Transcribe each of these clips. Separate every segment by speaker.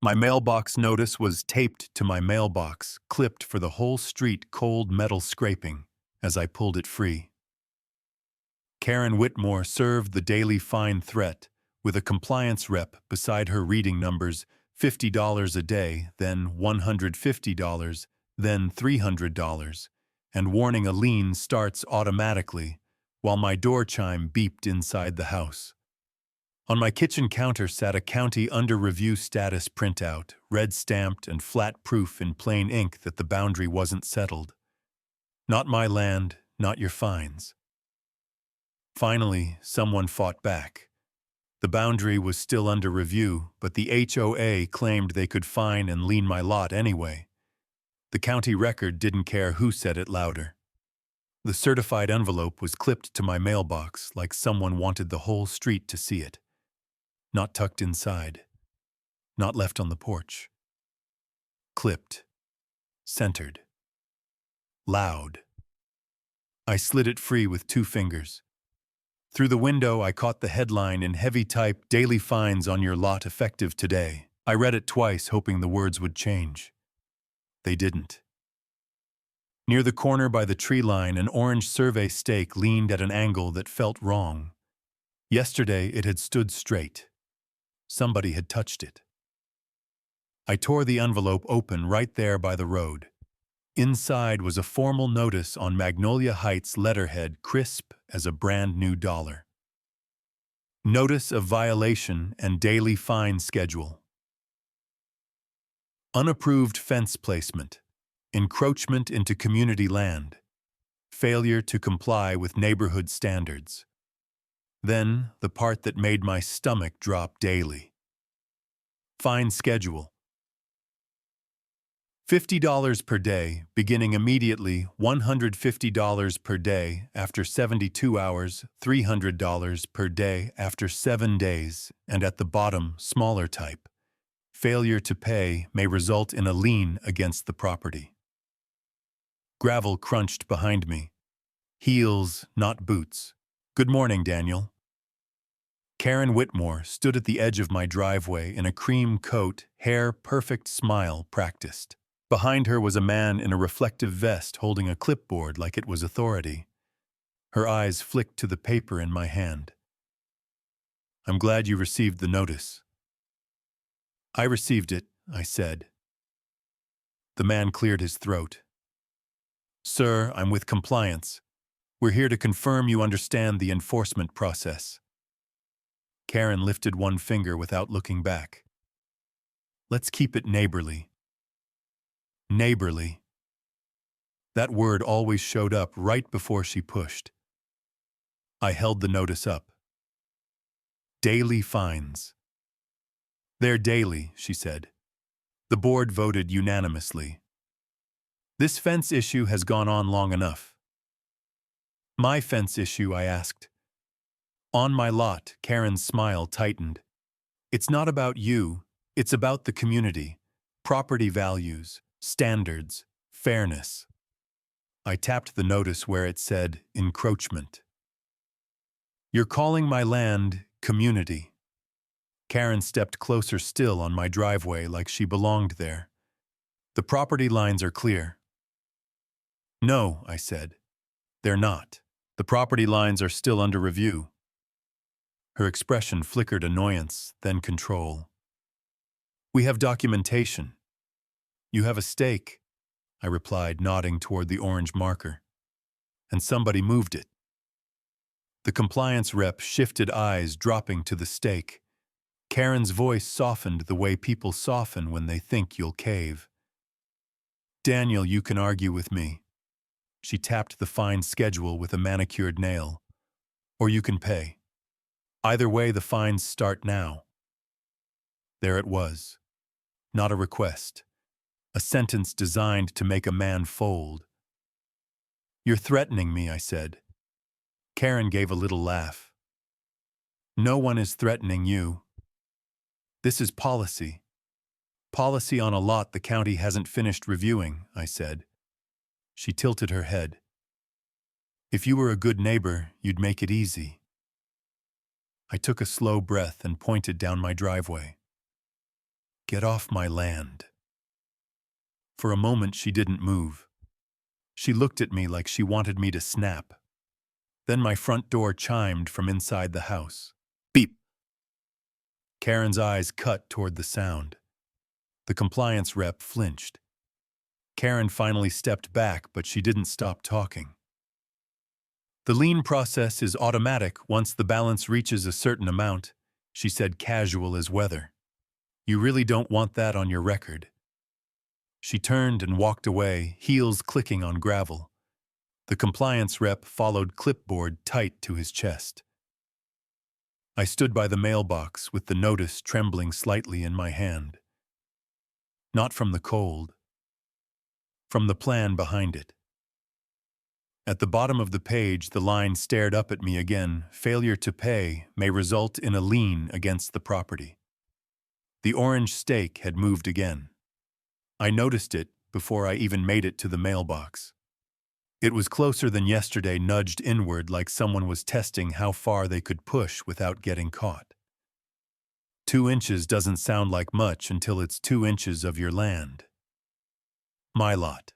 Speaker 1: My mailbox notice was taped to my mailbox, clipped for the whole street, cold metal scraping as I pulled it free. Karen Whitmore served the daily fine threat with a compliance rep beside her reading numbers $50 a day, then $150, then $300, and warning a lien starts automatically while my door chime beeped inside the house. On my kitchen counter sat a county under review status printout, red stamped and flat proof in plain ink that the boundary wasn't settled. Not my land, not your fines. Finally, someone fought back. The boundary was still under review, but the HOA claimed they could fine and lien my lot anyway. The county record didn't care who said it louder. The certified envelope was clipped to my mailbox like someone wanted the whole street to see it. Not tucked inside. Not left on the porch. Clipped. Centered. Loud. I slid it free with 2 fingers. Through the window, I caught the headline in heavy type, "Daily fines on your lot effective today." I read it twice, hoping the words would change. They didn't. Near the corner by the tree line, an orange survey stake leaned at an angle that felt wrong. Yesterday, it had stood straight. Somebody had touched it. I tore the envelope open right there by the road. Inside was a formal notice on Magnolia Heights letterhead, crisp as a brand new dollar. Notice of violation and daily fine schedule. Unapproved fence placement. Encroachment into community land. Failure to comply with neighborhood standards. Then, the part that made my stomach drop daily. Fine schedule. $50 per day, beginning immediately, $150 per day after 72 hours, $300 per day after 7 days, and at the bottom, smaller type. Failure to pay may result in a lien against the property. Gravel crunched behind me. Heels, not boots. "Good morning, Daniel." Karen Whitmore stood at the edge of my driveway in a cream coat, hair perfect smile practiced. Behind her was a man in a reflective vest holding a clipboard like it was authority. Her eyes flicked to the paper in my hand. "I'm glad you received the notice." "I received it," I said. The man cleared his throat. "Sir, I'm with compliance. We're here to confirm you understand the enforcement process." Karen lifted one finger without looking back. "Let's keep it neighborly." Neighborly. That word always showed up right before she pushed. I held the notice up. "Daily fines." "They're daily," she said. The board voted unanimously. "This fence issue has gone on long enough." "My fence issue?" I asked. "On my lot," Karen's smile tightened. "It's not about you, it's about the community, property values, standards, fairness." I tapped the notice where it said encroachment. "You're calling my land community." Karen stepped closer still on my driveway like she belonged there. "The property lines are clear." "No," I said. "They're not. The property lines are still under review." Her expression flickered annoyance, then control. "We have documentation." "You have a stake," I replied, nodding toward the orange marker. "And somebody moved it." The compliance rep shifted eyes, dropping to the stake. Karen's voice softened the way people soften when they think you'll cave. "Daniel, you can argue with me." She tapped the fine schedule with a manicured nail. "Or you can pay. Either way, the fines start now." There it was. Not a request. A sentence designed to make a man fold. "You're threatening me," I said. Karen gave a little laugh. "No one is threatening you. This is policy. Policy on a lot the county hasn't finished reviewing," I said. She tilted her head. "If you were a good neighbor, you'd make it easy." I took a slow breath and pointed down my driveway. Get off my land." For a moment she didn't move. She looked at me like she wanted me to snap. Then my front door chimed from inside the house. Beep. Karen's eyes cut toward the sound. The compliance rep flinched. Karen finally stepped back, but she didn't stop talking. "The lien process is automatic once the balance reaches a certain amount," she said, casual as weather. "You really don't want that on your record." She turned and walked away, heels clicking on gravel. The compliance rep followed clipboard tight to his chest. I stood by the mailbox with the notice trembling slightly in my hand. Not from the cold, from the plan behind it. At the bottom of the page, the line stared up at me again. "Failure to pay may result in a lien against the property." The orange stake had moved again. I noticed it before I even made it to the mailbox. It was closer than yesterday, nudged inward like someone was testing how far they could push without getting caught. 2 inches doesn't sound like much until it's 2 inches of your land. My lot.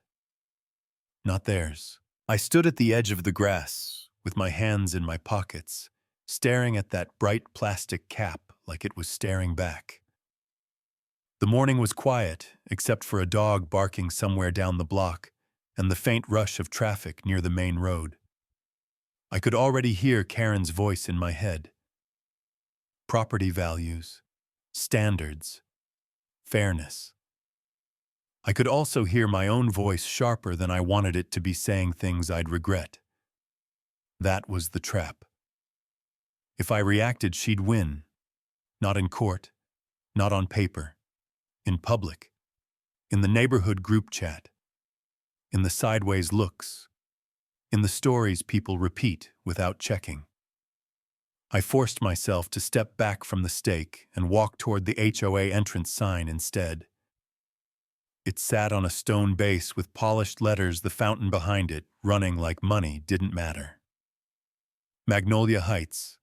Speaker 1: Not theirs. I stood at the edge of the grass, with my hands in my pockets, staring at that bright plastic cap like it was staring back. The morning was quiet, except for a dog barking somewhere down the block and the faint rush of traffic near the main road. I could already hear Karen's voice in my head. Property values, standards, fairness. I could also hear my own voice sharper than I wanted it to be, saying things I'd regret. That was the trap. If I reacted, she'd win. Not in court, not on paper, in public, in the neighborhood group chat, in the sideways looks, in the stories people repeat without checking. I forced myself to step back from the stake and walk toward the HOA entrance sign instead. It sat on a stone base with polished letters, the fountain behind it, running like money didn't matter. Magnolia Heights.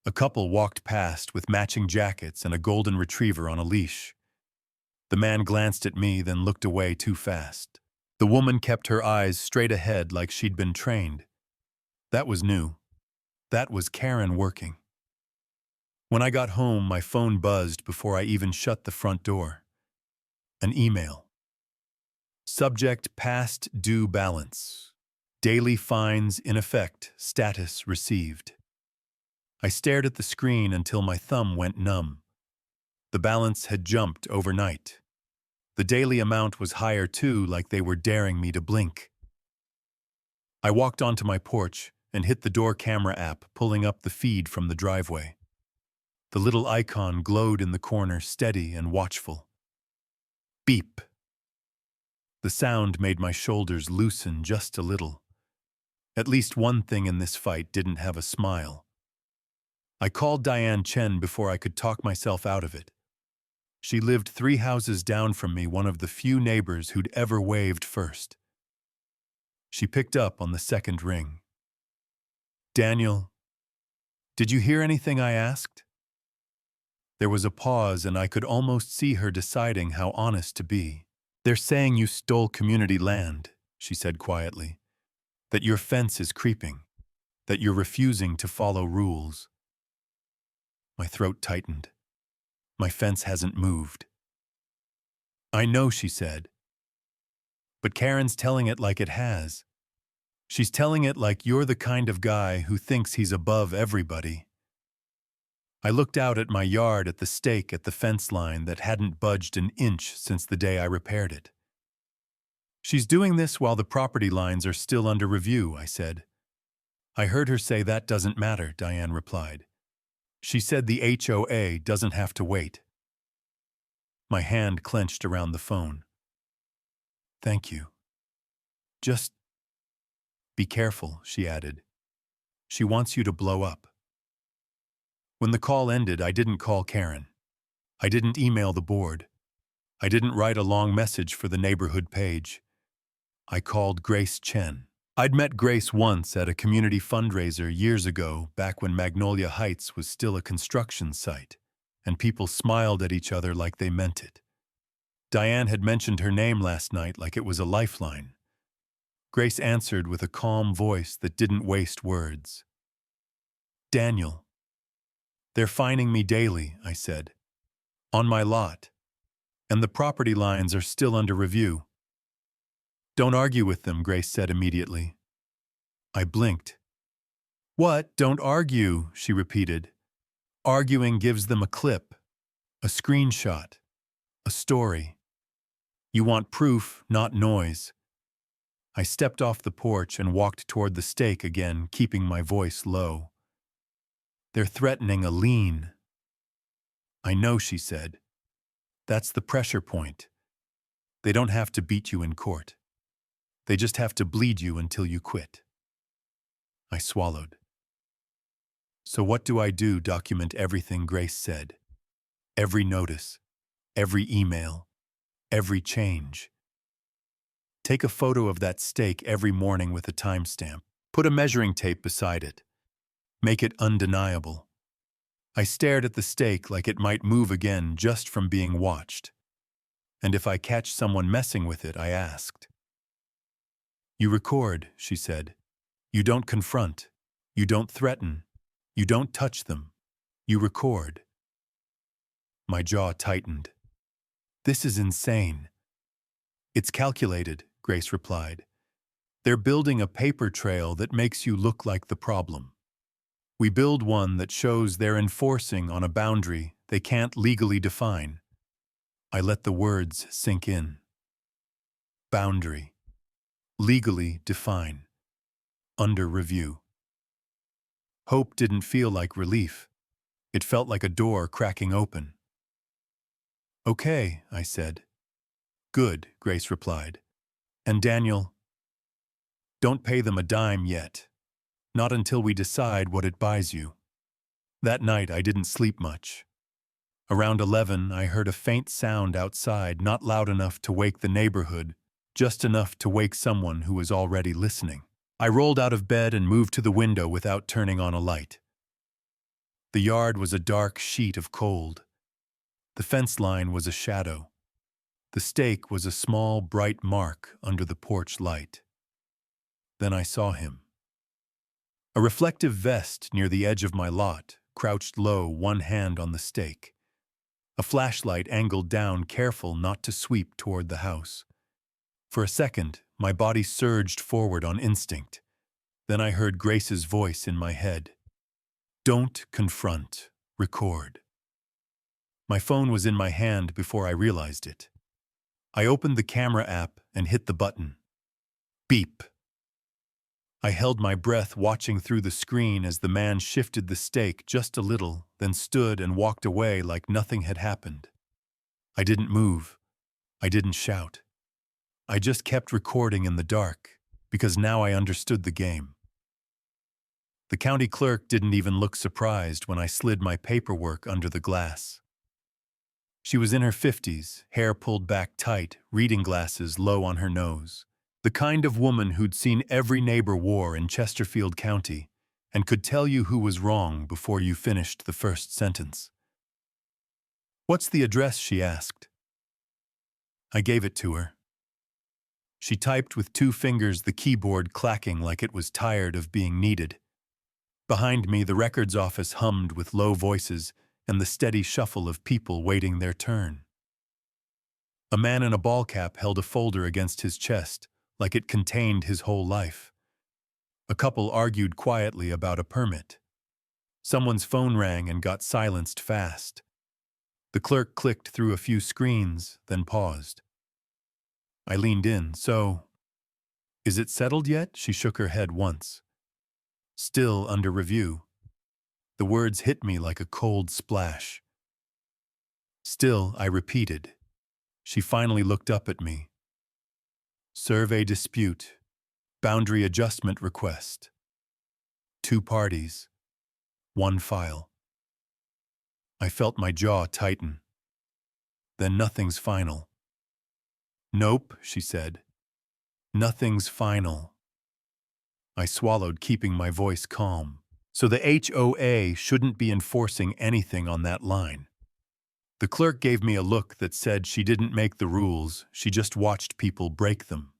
Speaker 1: A couple walked past with matching jackets and a golden retriever on a leash. The man glanced at me, then looked away too fast. The woman kept her eyes straight ahead like she'd been trained. That was new. That was Karen working. When I got home, my phone buzzed before I even shut the front door. An email. Subject: past due balance. Daily fines in effect. Status received. I stared at the screen until my thumb went numb. The balance had jumped overnight. The daily amount was higher too, like they were daring me to blink. I walked onto my porch and hit the door camera app, pulling up the feed from the driveway. The little icon glowed in the corner, steady and watchful. Beep. The sound made my shoulders loosen just a little. At least one thing in this fight didn't have a smile. I called Diane Chen before I could talk myself out of it. She lived 3 houses down from me, one of the few neighbors who'd ever waved first. She picked up on the second ring. "Daniel, did you hear anything?" I asked. There was a pause, and I could almost see her deciding how honest to be. "They're saying you stole community land," she said quietly. "That your fence is creeping. That you're refusing to follow rules." My throat tightened. "My fence hasn't moved." "I know," she said. "But Karen's telling it like it has. She's telling it like you're the kind of guy who thinks he's above everybody." I looked out at my yard, at the stake at the fence line that hadn't budged an inch since the day I repaired it. "She's doing this while the property lines are still under review," I said. "I heard her say that doesn't matter," Diane replied. "She said the HOA doesn't have to wait." My hand clenched around the phone. "Thank you. Just be careful," she added. "She wants you to blow up." When the call ended, I didn't call Karen. I didn't email the board. I didn't write a long message for the neighborhood page. I called Grace Chen. I'd met Grace once at a community fundraiser years ago, back when Magnolia Heights was still a construction site. and people smiled at each other like they meant it. Diane had mentioned her name last night like it was a lifeline. Grace answered with a calm voice that didn't waste words. Daniel. They're fining me daily, I said. On my lot. And the property lines are still under review. Don't argue with them, Grace said immediately. I blinked. What? Don't argue, she repeated. Arguing gives them a clip, a screenshot, a story. You want proof, not noise. I stepped off the porch and walked toward the stake again, keeping my voice low. They're threatening a lien. I know, she said. That's the pressure point. They don't have to beat you in court. They just have to bleed you until you quit. I swallowed. So what do I do? Document everything, Grace said. Every notice, every email, every change. Take a photo of that stake every morning with a timestamp. Put a measuring tape beside it. Make it undeniable. I stared at the stake like it might move again just from being watched. And if I catch someone messing with it, I asked. You record, she said. You don't confront. You don't threaten. You don't touch them. You record. My jaw tightened. This is insane. It's calculated, Grace replied. They're building a paper trail that makes you look like the problem. We build one that shows they're enforcing on a boundary they can't legally define. I let the words sink in. Boundary. Legally define. Under review. Hope didn't feel like relief. It felt like a door cracking open. Okay, I said. Good, Grace replied. And Daniel, don't pay them a dime yet. Not until we decide what it buys you. That night I didn't sleep much. Around 11, I heard a faint sound outside, not loud enough to wake the neighborhood, just enough to wake someone who was already listening. I rolled out of bed and moved to the window without turning on a light. The yard was a dark sheet of cold. The fence line was a shadow. The stake was a small, bright mark under the porch light. Then I saw him. A reflective vest near the edge of my lot, crouched low, one hand on the stake. A flashlight angled down, careful not to sweep toward the house. For a second, my body surged forward on instinct. Then I heard Grace's voice in my head. Don't confront, record. My phone was in my hand before I realized it. I opened the camera app and hit the button. Beep. I held my breath, watching through the screen as the man shifted the stake just a little, then stood and walked away like nothing had happened. I didn't move. I didn't shout. I just kept recording in the dark, because now I understood the game. The county clerk didn't even look surprised when I slid my paperwork under the glass. She was in her 50s, hair pulled back tight, reading glasses low on her nose. The kind of woman who'd seen every neighbor war in Chesterfield County and could tell you who was wrong before you finished the first sentence. What's the address? She asked. I gave it to her. She typed with 2 fingers, the keyboard clacking like it was tired of being needed. Behind me, the records office hummed with low voices and the steady shuffle of people waiting their turn. A man in a ball cap held a folder against his chest, like it contained his whole life. A couple argued quietly about a permit. Someone's phone rang and got silenced fast. The clerk clicked through a few screens, then paused. I leaned in. So, is it settled yet? She shook her head once. Still under review. The words hit me like a cold splash. Still, I repeated. She finally looked up at me. Survey dispute. Boundary adjustment request. 2 parties. 1 file. I felt my jaw tighten. Then nothing's final. Nope, she said. Nothing's final. I swallowed, keeping my voice calm. So the HOA shouldn't be enforcing anything on that line. The clerk gave me a look that said she didn't make the rules, she just watched people break them.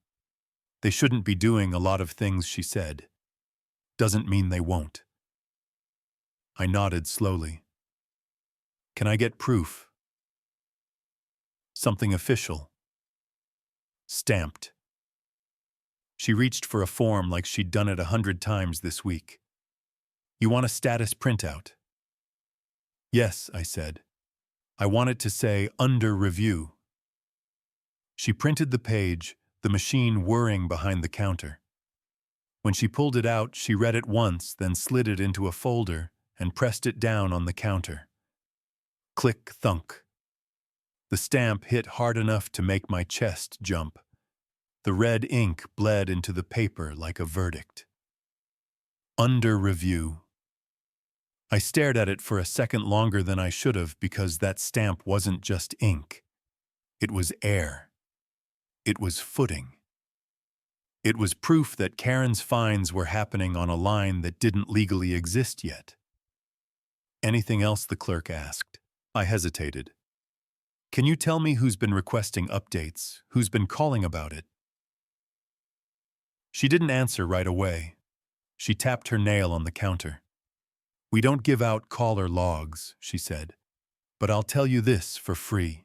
Speaker 1: They shouldn't be doing a lot of things, she said. Doesn't mean they won't. I nodded slowly. Can I get proof? Something official. Stamped. She reached for a form like she'd done it 100 times this week. You want a status printout? Yes, I said. I want it to say under review. She printed the page, the machine whirring behind the counter. When she pulled it out, she read it once, then slid it into a folder and pressed it down on the counter. Click, thunk. The stamp hit hard enough to make my chest jump. The red ink bled into the paper like a verdict. Under review. I stared at it for a second longer than I should have because that stamp wasn't just ink. It was air. It was footing. It was proof that Karen's fines were happening on a line that didn't legally exist yet. Anything else? The clerk asked. I hesitated. Can you tell me who's been requesting updates, who's been calling about it? She didn't answer right away. She tapped her nail on the counter. We don't give out caller logs, she said, but I'll tell you this for free.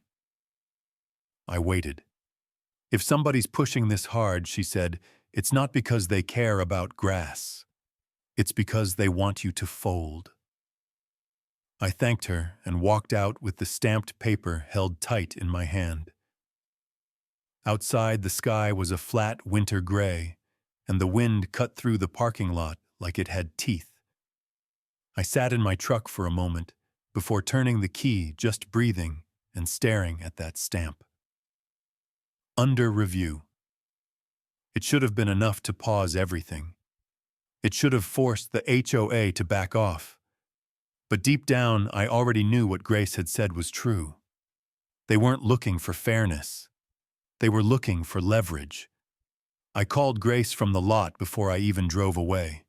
Speaker 1: I waited. If somebody's pushing this hard, she said, it's not because they care about grass. It's because they want you to fold. I thanked her and walked out with the stamped paper held tight in my hand. Outside, the sky was a flat winter gray, and the wind cut through the parking lot like it had teeth. I sat in my truck for a moment before turning the key, just breathing and staring at that stamp. Under review. It should have been enough to pause everything. It should have forced the HOA to back off. But deep down, I already knew what Grace had said was true. They weren't looking for fairness. They were looking for leverage. I called Grace from the lot before I even drove away.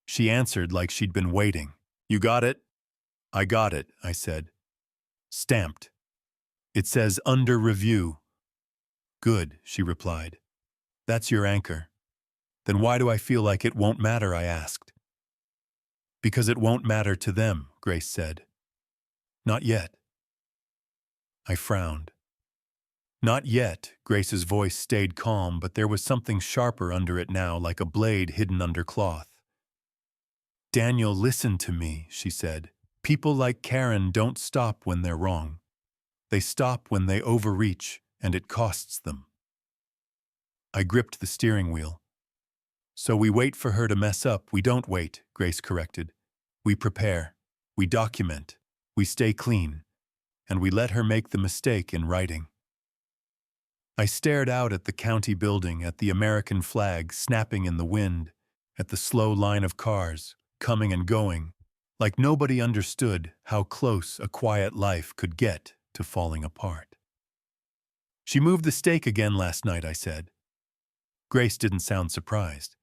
Speaker 1: She answered like she'd been waiting. You got it? I got it, I said. Stamped. It says under review. Good, she replied. That's your anchor. Then why do I feel like it won't matter, I asked. Because it won't matter to them, Grace said. Not yet. I frowned. Not yet, Grace's voice stayed calm, but there was something sharper under it now, like a blade hidden under cloth. Daniel, listen to me, she said. People like Karen don't stop when they're wrong. They stop when they overreach, and it costs them. I gripped the steering wheel. So we wait for her to mess up. We don't wait, Grace corrected. We prepare. We document. We stay clean. And we let her make the mistake in writing. I stared out at the county building, at the American flag snapping in the wind, at the slow line of cars, coming and going, like nobody understood how close a quiet life could get to falling apart. She moved the stake again last night, I said. Grace didn't sound surprised.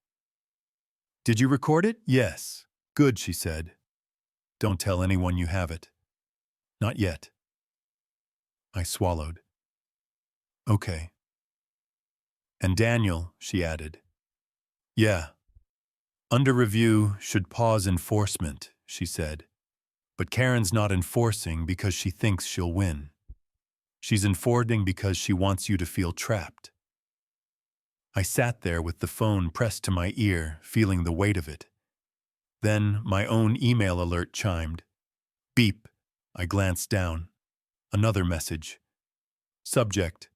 Speaker 1: Did you record it? Yes. Good, she said. Don't tell anyone you have it. Not yet. I swallowed. Okay. And Daniel, she added. Yeah. Under review should pause enforcement, she said. But Karen's not enforcing because she thinks she'll win. She's enforcing because she wants you to feel trapped. I sat there with the phone pressed to my ear, feeling the weight of it. Then my own email alert chimed. Beep. I glanced down. Another message. Subject.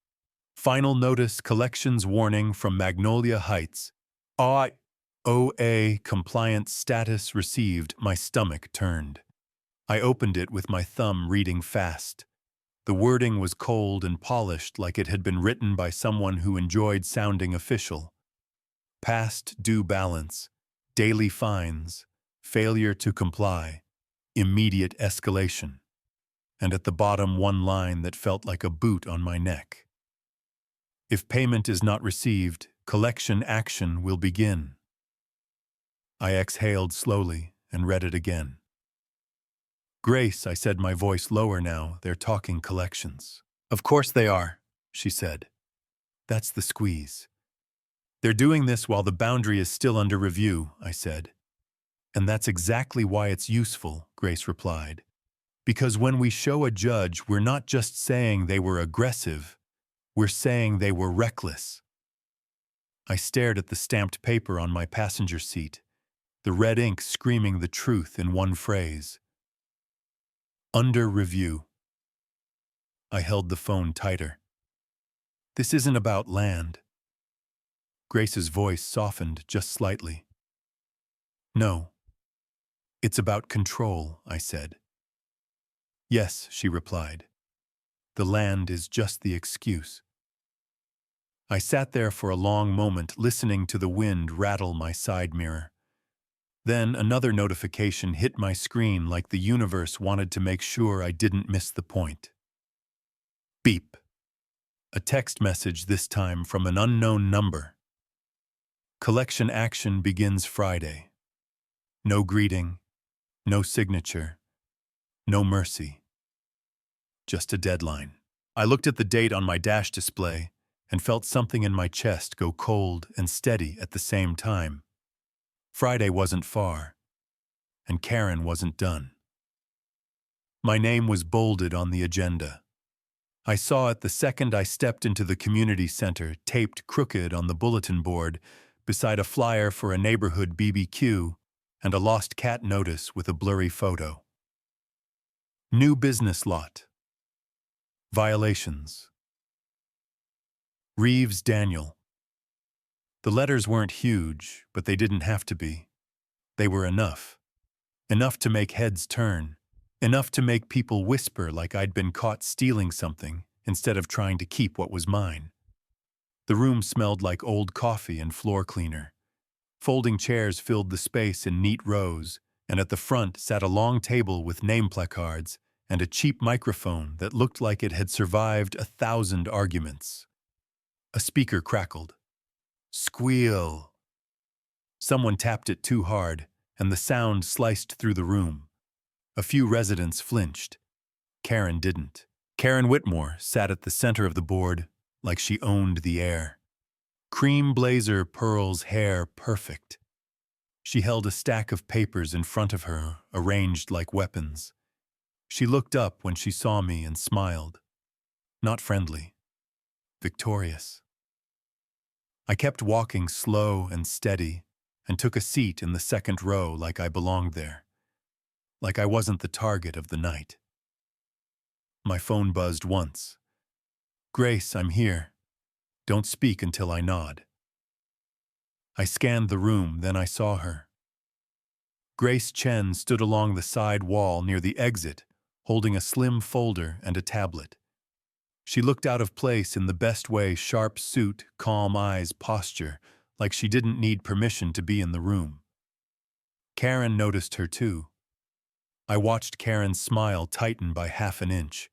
Speaker 1: Final notice collections warning from Magnolia Heights. OA compliance status received. My stomach turned. I opened it with my thumb reading fast. The wording was cold and polished like it had been written by someone who enjoyed sounding official. Past due balance, daily fines, failure to comply, immediate escalation. And at the bottom one line that felt like a boot on my neck. If payment is not received, collection action will begin. I exhaled slowly and read it again. Grace, I said, my voice lower now, they're talking collections. Of course they are, she said. That's the squeeze. They're doing this while the boundary is still under review, I said. And that's exactly why it's useful, Grace replied. Because when we show a judge, we're not just saying they were aggressive, we're saying they were reckless. I stared at the stamped paper on my passenger seat, the red ink screaming the truth in one phrase. Under review. I held the phone tighter. This isn't about land. Grace's voice softened just slightly. No. It's about control, I said. Yes, she replied. The land is just the excuse. I sat there for a long moment, listening to the wind rattle my side mirror. Then another notification hit my screen like the universe wanted to make sure I didn't miss the point. Beep. A text message, this time from an unknown number. Collection action begins Friday. No greeting, no signature, no mercy. Just a deadline. I looked at the date on my dash display and felt something in my chest go cold and steady at the same time. Friday wasn't far, and Karen wasn't done. My name was bolded on the agenda. I saw it the second I stepped into the community center, taped crooked on the bulletin board, beside a flyer for a neighborhood BBQ and a lost cat notice with a blurry photo. New business lot. Violations. Reeves Daniel. The letters weren't huge, but they didn't have to be. They were enough. Enough to make heads turn. Enough to make people whisper like I'd been caught stealing something instead of trying to keep what was mine. The room smelled like old coffee and floor cleaner. Folding chairs filled the space in neat rows, and at the front sat a long table with name placards and a cheap microphone that looked like it had survived 1,000 arguments. A speaker crackled. Squeal. Someone tapped it too hard, and the sound sliced through the room. A few residents flinched. Karen didn't. Karen Whitmore sat at the center of the board like she owned the air. Cream blazer, pearls, hair perfect. She held a stack of papers in front of her, arranged like weapons. She looked up when she saw me and smiled. Not friendly. Victorious. I kept walking slow and steady and took a seat in the second row like I belonged there. Like I wasn't the target of the night. My phone buzzed once. Grace, I'm here. Don't speak until I nod. I scanned the room, then I saw her. Grace Chen stood along the side wall near the exit, holding a slim folder and a tablet. She looked out of place in the best way, sharp suit, calm eyes, posture, like she didn't need permission to be in the room. Karen noticed her too. I watched Karen's smile tighten by half an inch.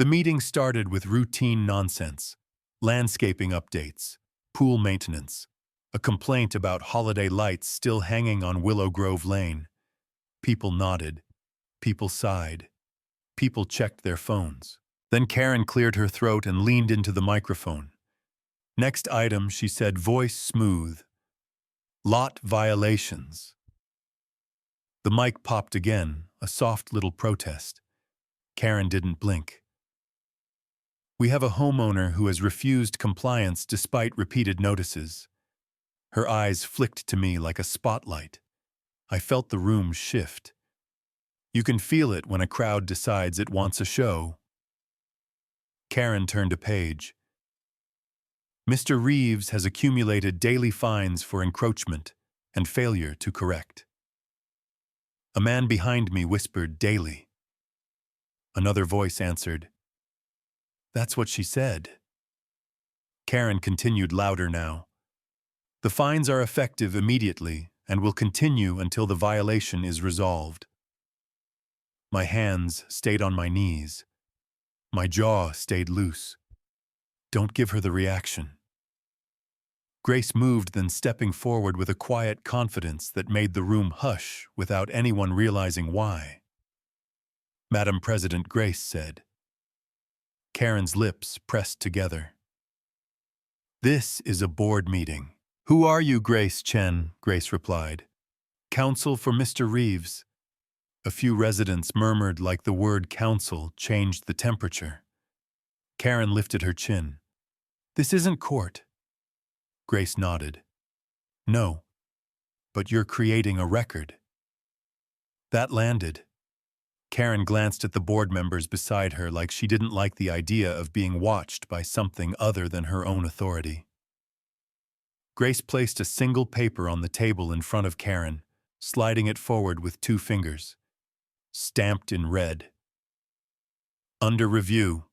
Speaker 1: The meeting started with routine nonsense, landscaping updates, pool maintenance, a complaint about holiday lights still hanging on Willow Grove Lane. People nodded. People sighed. People checked their phones. Then Karen cleared her throat and leaned into the microphone. Next item, she said, voice smooth. Lot violations. The mic popped again, a soft little protest. Karen didn't blink. We have a homeowner who has refused compliance despite repeated notices. Her eyes flicked to me like a spotlight. I felt the room shift. You can feel it when a crowd decides it wants a show. Karen turned a page. Mr. Reeves has accumulated daily fines for encroachment and failure to correct. A man behind me whispered, daily. Another voice answered, that's what she said. Karen continued louder now. The fines are effective immediately and will continue until the violation is resolved. My hands stayed on my knees. My jaw stayed loose. Don't give her the reaction. Grace moved, then stepping forward with a quiet confidence that made the room hush without anyone realizing why. Madam President, Grace said. Karen's lips pressed together. This is a board meeting. Who are you, Grace Chen? Grace replied. Counsel for Mr. Reeves. A few residents murmured like the word counsel changed the temperature. Karen lifted her chin. This isn't court. Grace nodded. No, but you're creating a record. That landed. Karen glanced at the board members beside her like she didn't like the idea of being watched by something other than her own authority. Grace placed a single paper on the table in front of Karen, sliding it forward with 2 fingers. Stamped in red. Under review.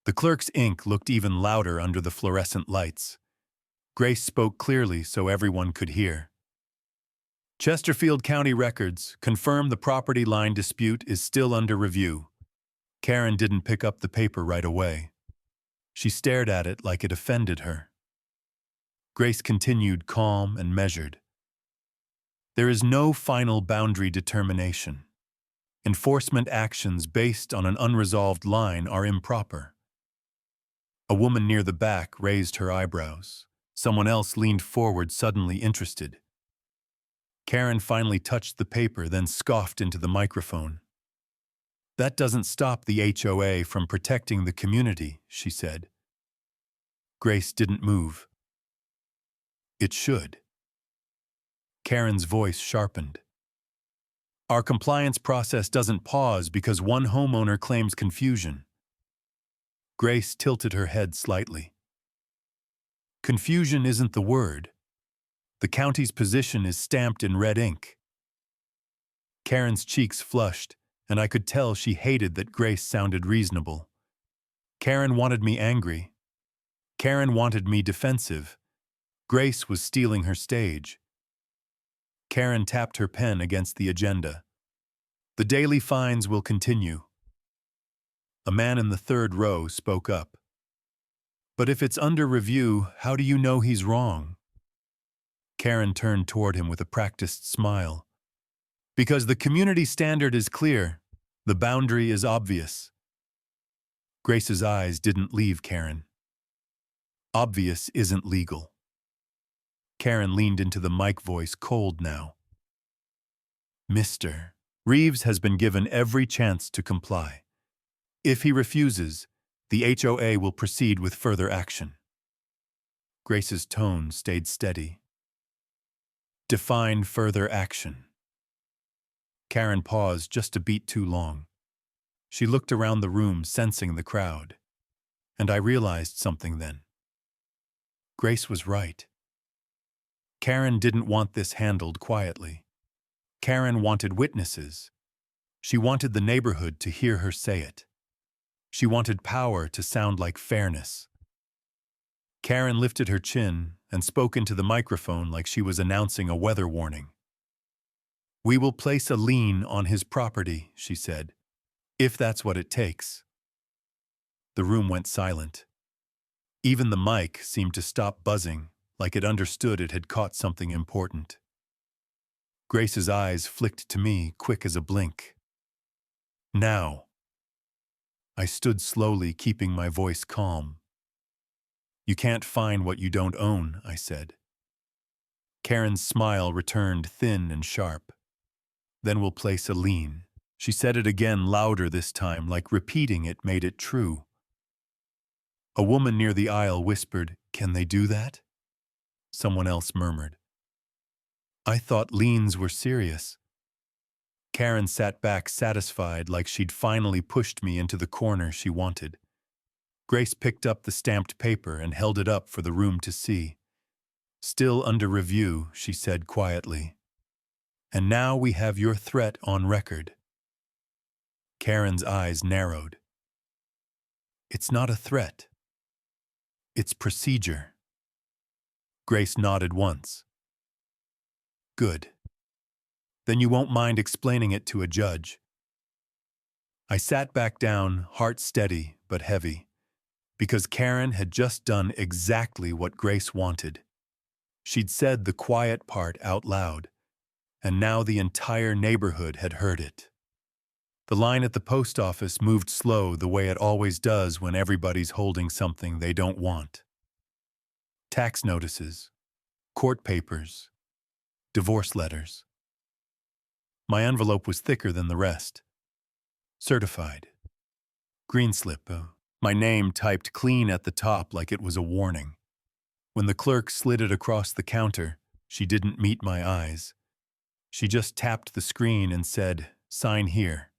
Speaker 1: The clerk's ink looked even louder under the fluorescent lights. Grace spoke clearly so everyone could hear. Chesterfield County records confirm the property line dispute is still under review. Karen didn't pick up the paper right away. She stared at it like it offended her. Grace continued calm and measured. There is no final boundary determination. Enforcement actions based on an unresolved line are improper. A woman near the back raised her eyebrows. Someone else leaned forward, suddenly interested. Karen finally touched the paper, then scoffed into the microphone. That doesn't stop the HOA from protecting the community, she said. Grace didn't move. It should. Karen's voice sharpened. Our compliance process doesn't pause because one homeowner claims confusion. Grace tilted her head slightly. Confusion isn't the word. The county's position is stamped in red ink. Karen's cheeks flushed, and I could tell she hated that Grace sounded reasonable. Karen wanted me angry. Karen wanted me defensive. Grace was stealing her stage. Karen tapped her pen against the agenda. The daily fines will continue. A man in the 3rd row spoke up. But if it's under review, how do you know he's wrong? Karen turned toward him with a practiced smile. Because the community standard is clear. The boundary is obvious. Grace's eyes didn't leave Karen. Obvious isn't legal. Karen leaned into the mic, voice cold now. Mr. Reeves has been given every chance to comply. If he refuses, the HOA will proceed with further action. Grace's tone stayed steady. Define further action. Karen paused just a beat too long. She looked around the room, sensing the crowd. And I realized something then. Grace was right. Karen didn't want this handled quietly. Karen wanted witnesses. She wanted the neighborhood to hear her say it. She wanted power to sound like fairness. Karen lifted her chin and spoke into the microphone like she was announcing a weather warning. We will place a lien on his property, she said, if that's what it takes. The room went silent. Even the mic seemed to stop buzzing, like it understood it had caught something important. Grace's eyes flicked to me, quick as a blink. Now. I stood slowly, keeping my voice calm. You can't fine what you don't own, I said. Karen's smile returned, thin and sharp. Then we'll place a lien. She said it again, louder this time, like repeating it made it true. A woman near the aisle whispered, Can they do that? Someone else murmured. I thought liens were serious. Karen sat back, satisfied, like she'd finally pushed me into the corner she wanted. Grace picked up the stamped paper and held it up for the room to see. Still under review, she said quietly. And now we have your threat on record. Karen's eyes narrowed. It's not a threat. It's procedure. Grace nodded once. Good. Then you won't mind explaining it to a judge. I sat back down, heart steady but heavy, because Karen had just done exactly what Grace wanted. She'd said the quiet part out loud, and now the entire neighborhood had heard it. The line at the post office moved slow the way it always does when everybody's holding something they don't want. Tax notices, court papers, divorce letters. My envelope was thicker than the rest. Certified. Green slip. My name typed clean at the top like it was a warning. When the clerk slid it across the counter, she didn't meet my eyes. She just tapped the screen and said, "Sign here."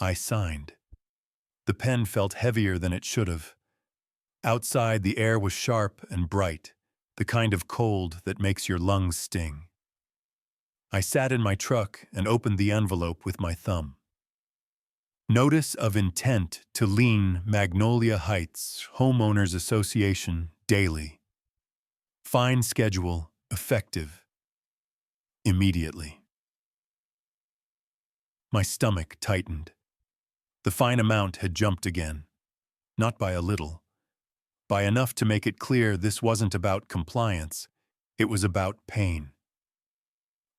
Speaker 1: I signed. The pen felt heavier than it should have. Outside, the air was sharp and bright, the kind of cold that makes your lungs sting. I sat in my truck and opened the envelope with my thumb. Notice of intent to lien Magnolia Heights Homeowners Association daily. Fine schedule effective immediately. My stomach tightened. The fine amount had jumped again. Not by a little. By enough to make it clear this wasn't about compliance. It was about pain.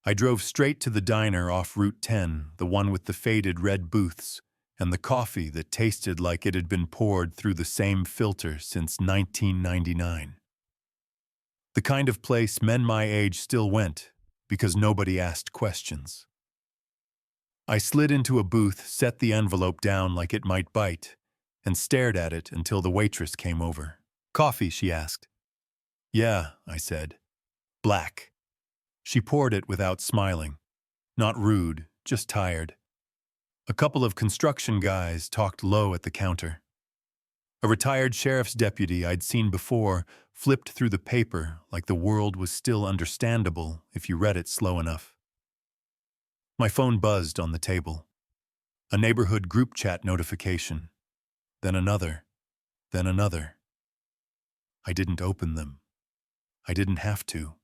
Speaker 1: I drove straight to the diner off Route 10, the one with the faded red booths, and the coffee that tasted like it had been poured through the same filter since 1999. The kind of place men my age still went, because nobody asked questions. I slid into a booth, set the envelope down like it might bite, and stared at it until the waitress came over. "Coffee?" she asked. "Yeah," I said. "Black." She poured it without smiling. Not rude, just tired. A couple of construction guys talked low at the counter. A retired sheriff's deputy I'd seen before flipped through the paper like the world was still understandable if you read it slow enough. My phone buzzed on the table. A neighborhood group chat notification. Then another. Then another. I didn't open them. I didn't have to.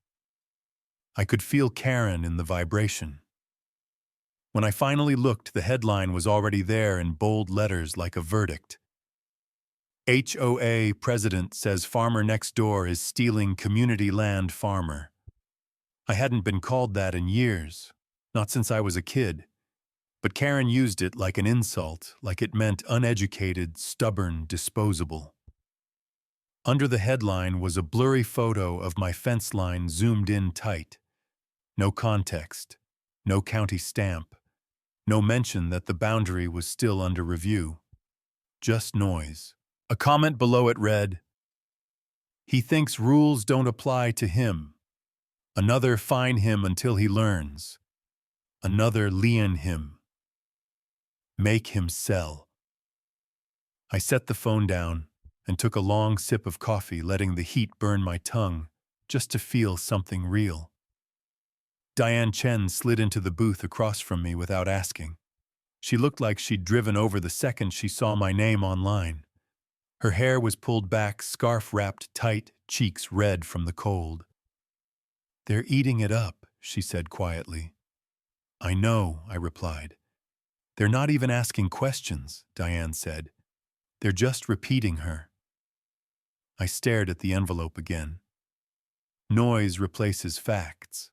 Speaker 1: I could feel Karen in the vibration. When I finally looked, the headline was already there in bold letters like a verdict. HOA president says farmer next door is stealing community land farmer. I hadn't been called that in years, not since I was a kid. But Karen used it like an insult, like it meant uneducated, stubborn, disposable. Under the headline was a blurry photo of my fence line zoomed in tight. No context, no county stamp. No mention that the boundary was still under review. Just noise. A comment below it read, "He thinks rules don't apply to him. Another fine him until he learns. Another lien him. Make him sell." I set the phone down and took a long sip of coffee, letting the heat burn my tongue just to feel something real. Diane Chen slid into the booth across from me without asking. She looked like she'd driven over the second she saw my name online. Her hair was pulled back, scarf wrapped tight, cheeks red from the cold. "They're eating it up," she said quietly. "I know," I replied. "They're not even asking questions," Diane said. "They're just repeating her." I stared at the envelope again. Noise replaces facts.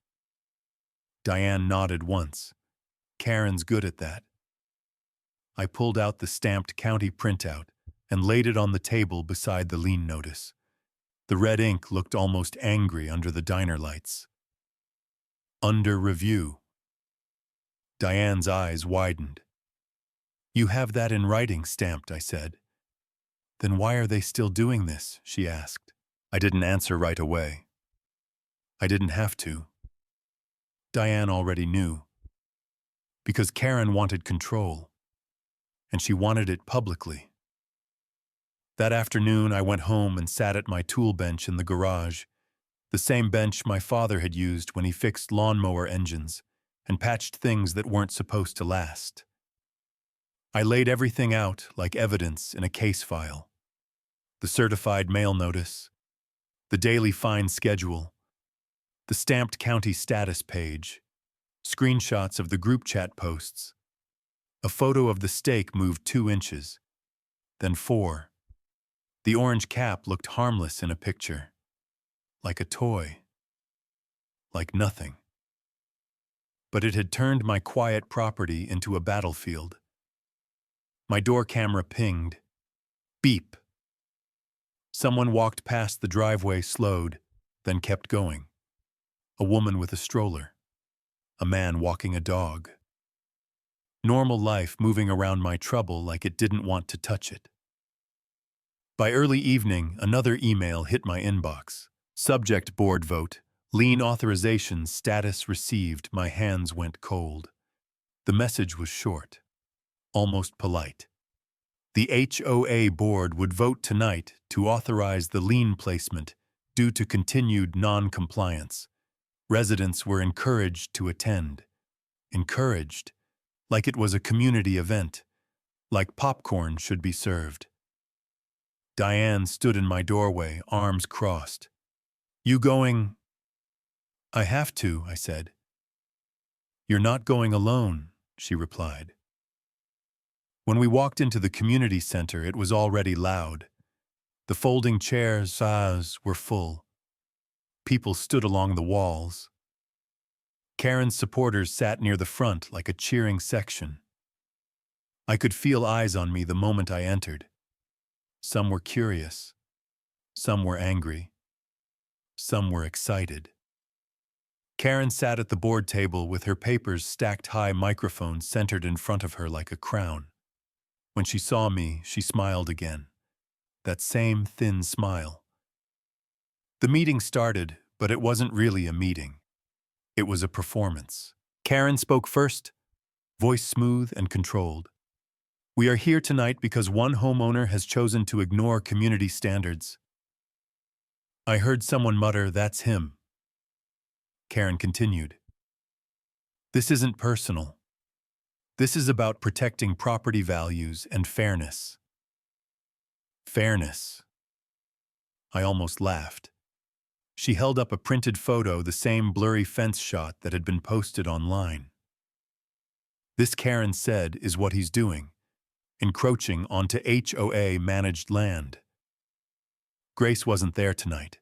Speaker 1: Diane nodded once. Karen's good at that. I pulled out the stamped county printout and laid it on the table beside the lien notice. The red ink looked almost angry under the diner lights. "Under review." Diane's eyes widened. "You have that in writing stamped," I said. "Then why are they still doing this?" she asked. I didn't answer right away. I didn't have to. Diane already knew. Because Karen wanted control. And she wanted it publicly. That afternoon, I went home and sat at my tool bench in the garage, the same bench my father had used when he fixed lawnmower engines and patched things that weren't supposed to last. I laid everything out like evidence in a case file. The certified mail notice, the daily fine schedule, the stamped county status page, screenshots of the group chat posts, a photo of the stake moved 2 inches, then 4. The orange cap looked harmless in a picture, like a toy, like nothing. but it had turned my quiet property into a battlefield. My door camera pinged. Beep. Someone walked past the driveway, slowed, then kept going. A woman with a stroller. A man walking a dog. Normal life moving around my trouble like it didn't want to touch it. By early evening, another email hit my inbox. Subject: board vote. Lien authorization status received. My hands went cold. The message was short, almost polite. The HOA board would vote tonight to authorize the lien placement due to continued non-compliance. Residents were encouraged to attend. Encouraged, like it was a community event, like popcorn should be served. Diane stood in my doorway, arms crossed. "You going?" "I have to," I said. "You're not going alone," she replied. When we walked into the community center, it was already loud. The folding chairs were full. People stood along the walls. Karen's supporters sat near the front like a cheering section. I could feel eyes on me the moment I entered. Some were curious. Some were angry. Some were excited. Karen sat at the board table with her papers stacked high, microphone centered in front of her like a crown. When she saw me, she smiled again. That same thin smile. The meeting started, but it wasn't really a meeting. It was a performance. Karen spoke first, voice smooth and controlled. "We are here tonight because one homeowner has chosen to ignore community standards." I heard someone mutter, "That's him." Karen continued. "This isn't personal. This is about protecting property values and fairness." Fairness. I almost laughed. She held up a printed photo, the same blurry fence shot that had been posted online. "This," Karen said, "is what he's doing, encroaching onto HOA-managed land." Grace wasn't there tonight.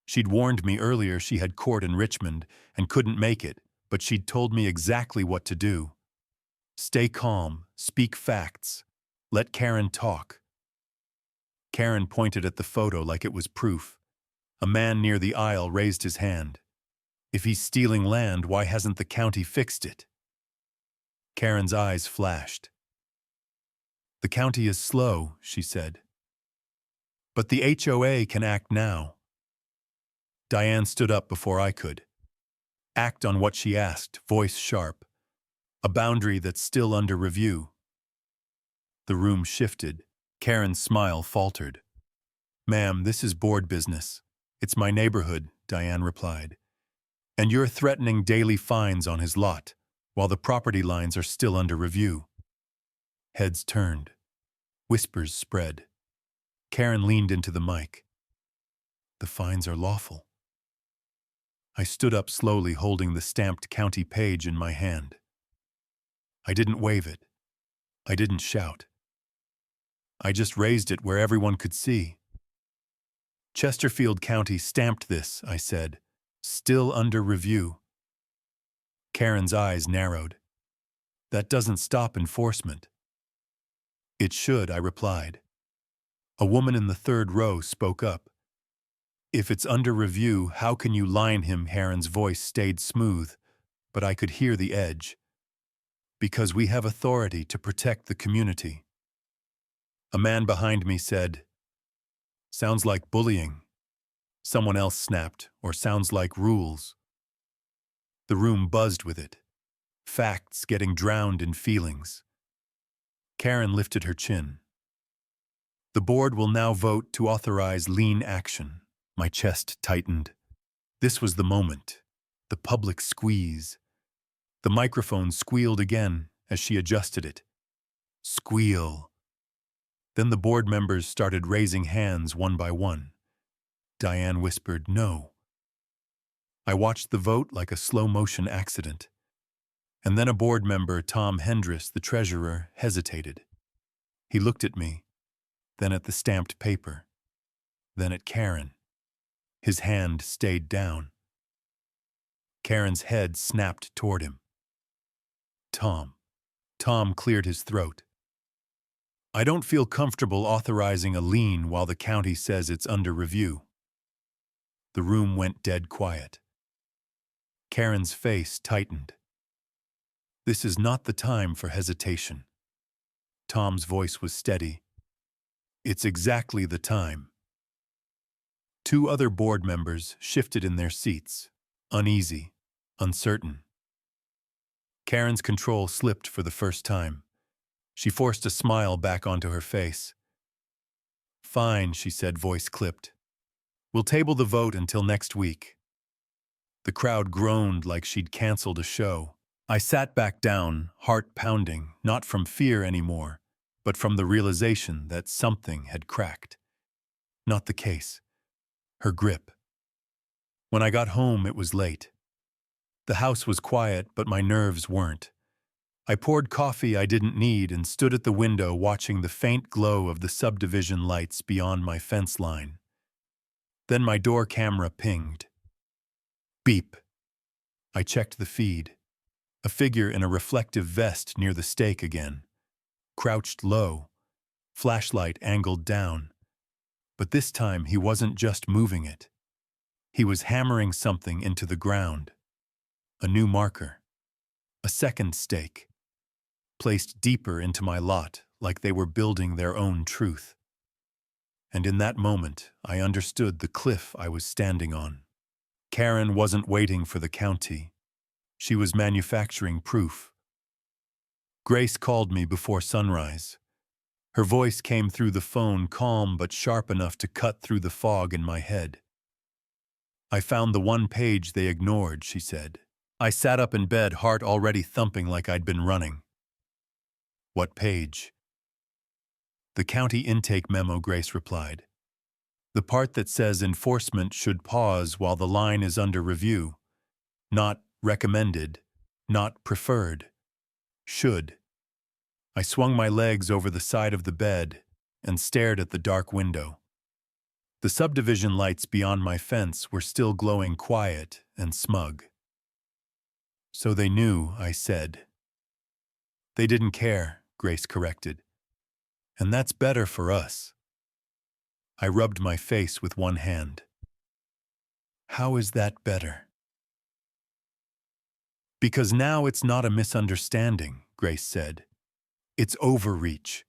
Speaker 1: She'd warned me earlier she had court in Richmond and couldn't make it, but she'd told me exactly what to do. Stay calm, speak facts, let Karen talk. Karen pointed at the photo like it was proof. A man near the aisle raised his hand. "If he's stealing land, why hasn't the county fixed it?" Karen's eyes flashed. "The county is slow," she said. "But the HOA can act now." Diane stood up before I could. "Act on what?" she asked, voice sharp. "A boundary that's still under review." The room shifted. Karen's smile faltered. "Ma'am, this is board business. It's my neighborhood," Diane replied. "And you're threatening daily fines on his lot, while the property lines are still under review." Heads turned. Whispers spread. Karen leaned into the mic. "The fines are lawful." I stood up slowly, holding the stamped county page in my hand. I didn't wave it. I didn't shout. I just raised it where everyone could see. "Chesterfield County stamped this," I said. "Still under review." Karen's eyes narrowed. "That doesn't stop enforcement." "It should," I replied. A woman in the third row spoke up. "If it's under review, how can you line him?" Karen's voice stayed smooth, but I could hear the edge. "Because we have authority to protect the community." A man behind me said, "Sounds like bullying." Someone else snapped, "Or sounds like rules." The room buzzed with it. Facts getting drowned in feelings. Karen lifted her chin. "The board will now vote to authorize lien action." My chest tightened. This was the moment. The public squeeze. The microphone squealed again as she adjusted it. Squeal. Then the board members started raising hands one by one. Diane whispered, "No." I watched the vote like a slow-motion accident. And then a board member, Tom Hendris, the treasurer, hesitated. He looked at me, then at the stamped paper, then at Karen. His hand stayed down. Karen's head snapped toward him. Tom. Tom cleared his throat. I don't feel comfortable authorizing a lien while the county says it's under review. The room went dead quiet. Karen's face tightened. This is not the time for hesitation. Tom's voice was steady. It's exactly the time. Two other board members shifted in their seats, uneasy, uncertain. Karen's control slipped for the first time. She forced a smile back onto her face. Fine, she said, voice clipped. We'll table the vote until next week. The crowd groaned like she'd canceled a show. I sat back down, heart pounding, not from fear anymore, but from the realization that something had cracked. Not the case. Her grip. When I got home, it was late. The house was quiet, but my nerves weren't. I poured coffee I didn't need and stood at the window watching the faint glow of the subdivision lights beyond my fence line. Then my door camera pinged. Beep. I checked the feed. A figure in a reflective vest near the stake again. Crouched low, flashlight angled down. But this time he wasn't just moving it. He was hammering something into the ground. A new marker. A second stake. Placed deeper into my lot like they were building their own truth. And in that moment, I understood the cliff I was standing on. Karen wasn't waiting for the county. She was manufacturing proof. Grace called me before sunrise. Her voice came through the phone, calm but sharp enough to cut through the fog in my head. I found the one page they ignored, she said. I sat up in bed, heart already thumping like I'd been running. What page? The county intake memo, Grace replied. The part that says enforcement should pause while the line is under review. Not recommended, not preferred. Should. I swung my legs over the side of the bed and stared at the dark window. The subdivision lights beyond my fence were still glowing quiet and smug. So they knew, I said. They didn't care, Grace corrected. And that's better for us. I rubbed my face with one hand. How is that better? Because now it's not a misunderstanding, Grace said. It's overreach.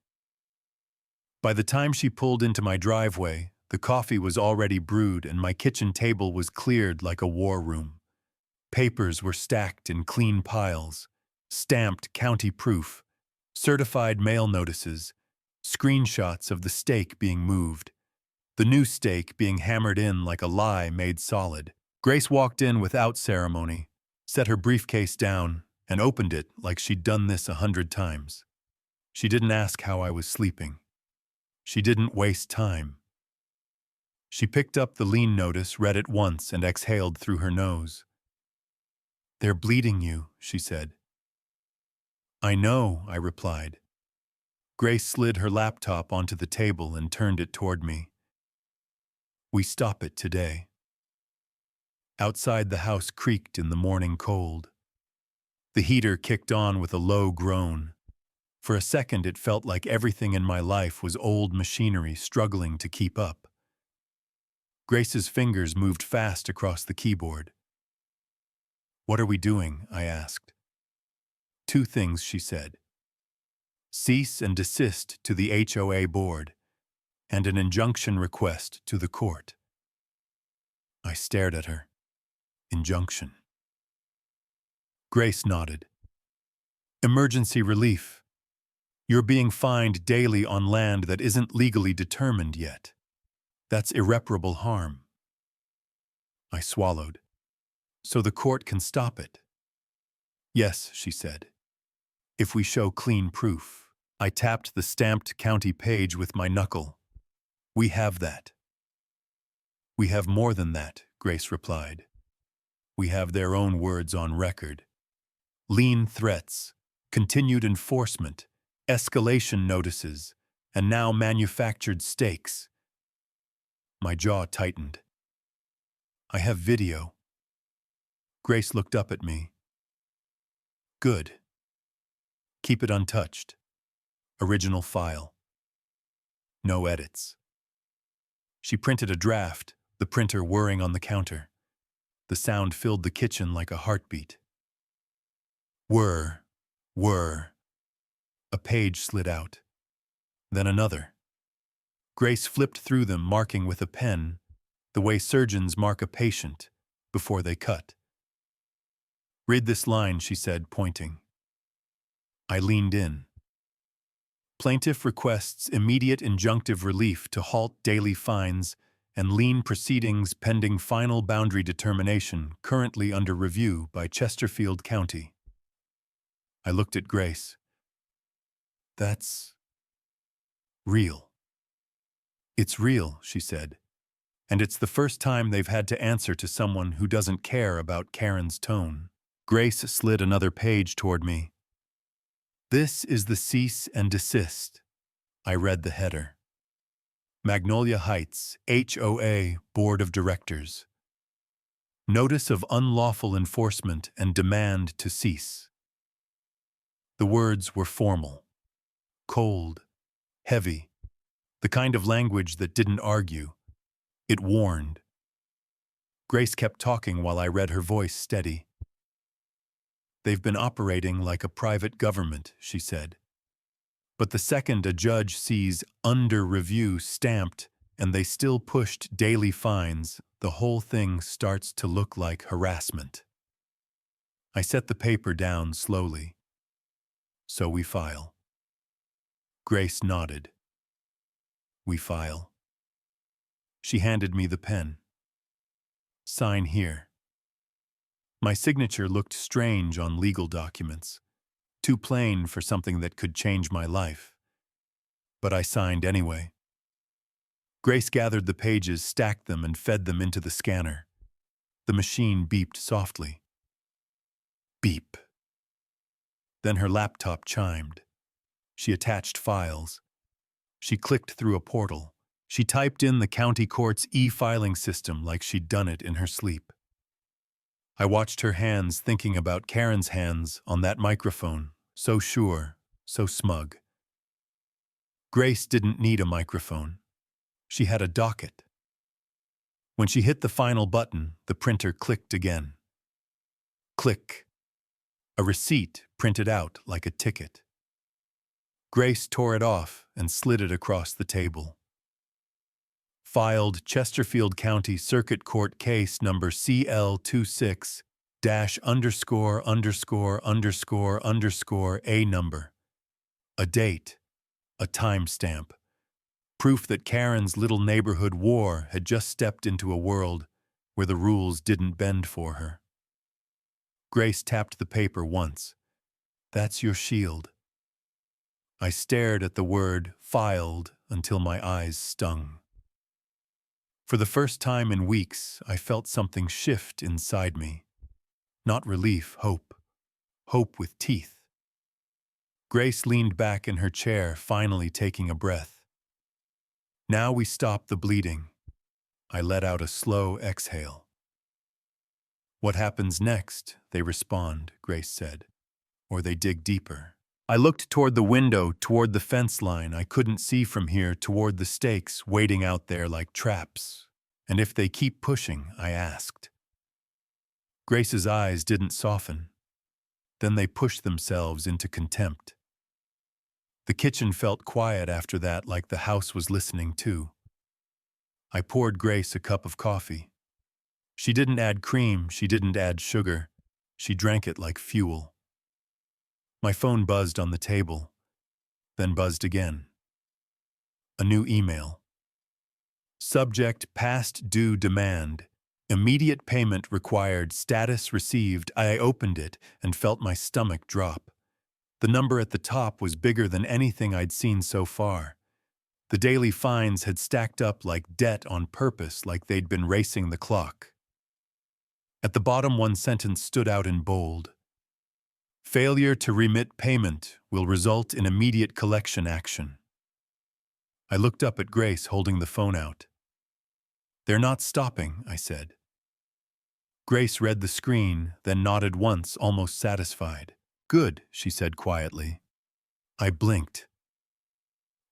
Speaker 1: By the time she pulled into my driveway, the coffee was already brewed and my kitchen table was cleared like a war room. Papers were stacked in clean piles, stamped county proof, certified mail notices, screenshots of the stake being moved, the new stake being hammered in like a lie made solid. Grace walked in without ceremony, set her briefcase down, and opened it like she'd done this 100 times. She didn't ask how I was sleeping. She didn't waste time. She picked up the lien notice, read it once, and exhaled through her nose. They're bleeding you, she said. I know, I replied. Grace slid her laptop onto the table and turned it toward me. We stop it today. Outside the house creaked in the morning cold. The heater kicked on with a low groan. For a second it felt like everything in my life was old machinery struggling to keep up. Grace's fingers moved fast across the keyboard. What are we doing? I asked. 2 things, she said. Cease and desist to the HOA board, and an injunction request to the court. I stared at her. Injunction. Grace nodded. Emergency relief. You're being fined daily on land that isn't legally determined yet. That's irreparable harm. I swallowed. So the court can stop it. Yes, she said. If we show clean proof. I tapped the stamped county page with my knuckle. We have that. We have more than that, Grace replied. We have their own words on record. Lien threats, continued enforcement, escalation notices, and now manufactured stakes. My jaw tightened. I have video. Grace looked up at me. Good. Keep it untouched. Original file. No edits. She printed a draft, the printer whirring on the counter. The sound filled the kitchen like a heartbeat. Whir, whir. A page slid out. Then another. Grace flipped through them, marking with a pen, the way surgeons mark a patient before they cut. Read this line, she said, pointing. I leaned in. Plaintiff requests immediate injunctive relief to halt daily fines and lien proceedings pending final boundary determination currently under review by Chesterfield County. I looked at Grace. That's real. It's real, she said, and it's the first time they've had to answer to someone who doesn't care about Karen's tone. Grace slid another page toward me. This is the cease and desist. I read the header. Magnolia Heights, HOA Board of Directors. Notice of unlawful enforcement and demand to cease. The words were formal, cold, heavy, the kind of language that didn't argue. It warned. Grace kept talking while I read, her voice steady. They've been operating like a private government, she said. But the second a judge sees under review stamped and they still pushed daily fines, the whole thing starts to look like harassment. I set the paper down slowly. So we file. Grace nodded. We file. She handed me the pen. Sign here. My signature looked strange on legal documents, too plain for something that could change my life. But I signed anyway. Grace gathered the pages, stacked them, and fed them into the scanner. The machine beeped softly. Beep. Then her laptop chimed. She attached files. She clicked through a portal. She typed in the county court's e-filing system like she'd done it in her sleep. I watched her hands, thinking about Karen's hands on that microphone, so sure, so smug. Grace didn't need a microphone. She had a docket. When she hit the final button, the printer clicked again. Click. A receipt printed out like a ticket. Grace tore it off and slid it across the table. Filed Chesterfield County Circuit Court Case Number CL26-_____A number. A date. A timestamp. Proof that Karen's little neighborhood war had just stepped into a world where the rules didn't bend for her. Grace tapped the paper once. That's your shield. I stared at the word filed until my eyes stung. For the first time in weeks, I felt something shift inside me. Not relief, hope. Hope with teeth. Grace leaned back in her chair, finally taking a breath. Now we stop the bleeding. I let out a slow exhale. What happens next, they respond, Grace said. Or they dig deeper. I looked toward the window, toward the fence line I couldn't see from here, toward the stakes waiting out there like traps. And if they keep pushing, I asked. Grace's eyes didn't soften. Then they pushed themselves into contempt. The kitchen felt quiet after that, like the house was listening too. I poured Grace a cup of coffee. She didn't add cream, she didn't add sugar. She drank it like fuel. My phone buzzed on the table, then buzzed again. A new email. Subject: past due demand. Immediate payment required. Status received. I opened it and felt my stomach drop. The number at the top was bigger than anything I'd seen so far. The daily fines had stacked up like debt on purpose, like they'd been racing the clock. At the bottom, one sentence stood out in bold. Failure to remit payment will result in immediate collection action. I looked up at Grace holding the phone out. They're not stopping, I said. Grace read the screen, then nodded once, almost satisfied. Good, she said quietly. I blinked.